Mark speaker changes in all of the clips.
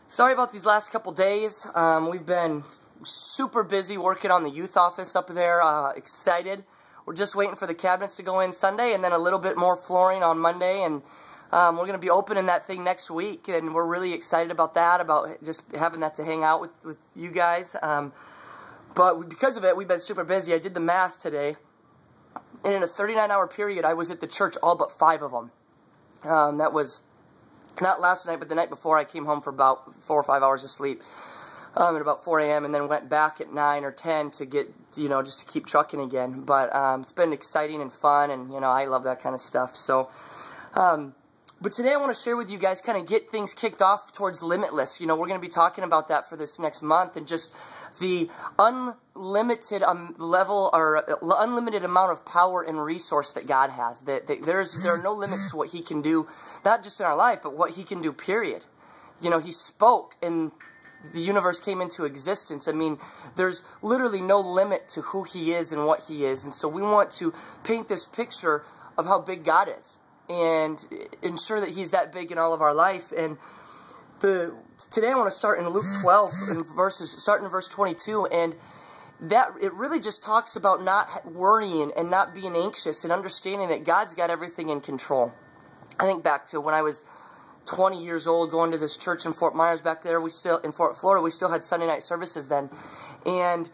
Speaker 1: Sorry about these last couple days. We've been super busy working on the youth office up there. Excited. We're just waiting for the cabinets to go in Sunday, and then a little bit more flooring on Monday, and we're going to be opening that thing next week, and we're really excited about that, about just having that to hang out with you guys. But because of it, we've been super busy. I did the math today, and in a 39-hour period, I was at the church all but 5 of them. That was not last night, but the night before. I came home for about 4 or 5 hours of sleep at about 4 a.m. and then went back at 9 or 10 to get, just to keep trucking again. But it's been exciting and fun, and, I love that kind of stuff. So, but today I want to share with you guys, kind of get things kicked off towards Limitless. We're going to be talking about that for this next month, and just the unlimited level or unlimited amount of power and resource that God has. There are no limits to what He can do, not just in our life, but what He can do, period. He spoke and the universe came into existence. I mean, there's literally no limit to who He is and what He is. And so we want to paint this picture of how big God is and ensure that He's that big in all of our life. And today I want to start in Luke 12, starting in verse 22, and that it really just talks about not worrying and not being anxious and understanding that God's got everything in control. I think back to when I was 20 years old, going to this church in Fort Myers back there. In Fort Florida, we still had Sunday night services then, and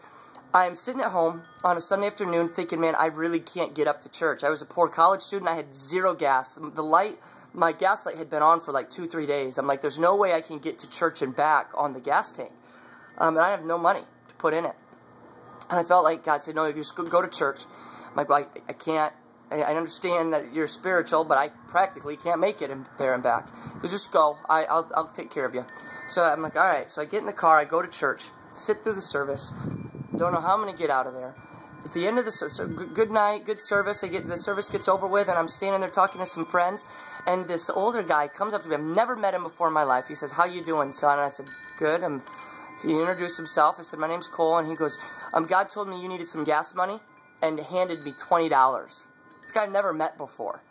Speaker 1: I'm sitting at home on a Sunday afternoon thinking, man, I really can't get up to church. I was a poor college student. I had zero gas. My gas light had been on for like 2-3 days. I'm like, there's no way I can get to church and back on the gas tank. And I have no money to put in it. And I felt like God said, no, you just go to church. I'm like, I can't. I understand that you're spiritual, but I practically can't make it there and back. So just go. I'll take care of you. So I'm like, all right. So I get in the car. I go to church. Sit through the service. Don't know how I'm going to get out of there. At the end of the service, good night, good service. The service gets over with, and I'm standing there talking to some friends, and this older guy comes up to me. I've never met him before in my life. He says, "How you doing, son?" And I said, "Good." He introduced himself. I said, "My name's Cole," and he goes, "God told me you needed some gas money," and handed me $20. This guy I've never met before,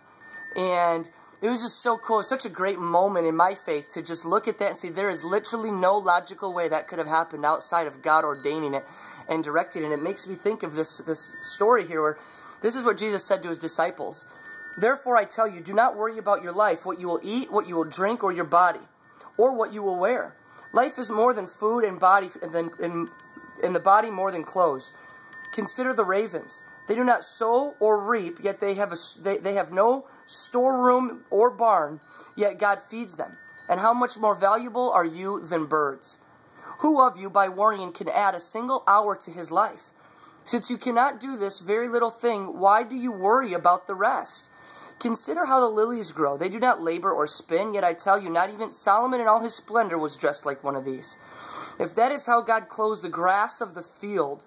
Speaker 1: and it was just so cool. It was such a great moment in my faith to just look at that and see there is literally no logical way that could have happened outside of God ordaining it and directing it. And it makes me think of this story here where this is what Jesus said to His disciples. "Therefore I tell you, do not worry about your life, what you will eat, what you will drink, or your body, or what you will wear. Life is more than food, and the body more than clothes. Consider the ravens. They do not sow or reap, yet they have no storeroom or barn, yet God feeds them. And how much more valuable are you than birds? Who of you, by worrying, can add a single hour to his life? Since you cannot do this very little thing, why do you worry about the rest? Consider how the lilies grow. They do not labor or spin, yet I tell you, not even Solomon in all his splendor was dressed like one of these. If that is how God clothes the grass of the field,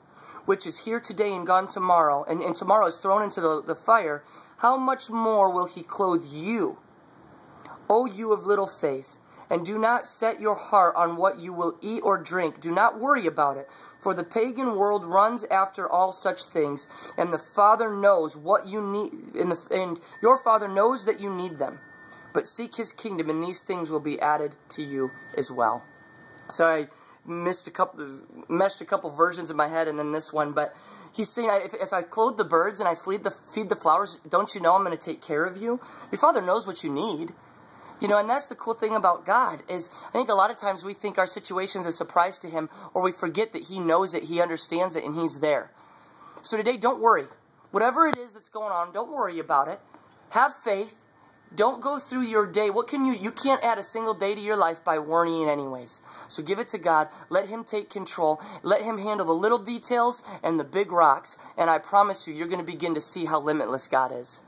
Speaker 1: which is here today and gone tomorrow, and tomorrow is thrown into the fire, how much more will He clothe you, O you of little faith? And do not set your heart on what you will eat or drink. Do not worry about it, for the pagan world runs after all such things, and the Father knows what you need, and your Father knows that you need them. But seek His kingdom, and these things will be added to you as well." So I meshed a couple versions in my head, and then this one, but He's saying, if I clothe the birds and I feed the flowers, don't you know I'm going to take care of you? Your Father knows what you need. And that's the cool thing about God, is I think a lot of times we think our situation's a surprise to Him, or we forget that He knows it, He understands it, and He's there. So today, don't worry. Whatever it is that's going on, don't worry about it. Have faith. Don't go through your day. You can't add a single day to your life by worrying anyways. So give it to God. Let Him take control. Let Him handle the little details and the big rocks. And I promise you're going to begin to see how limitless God is.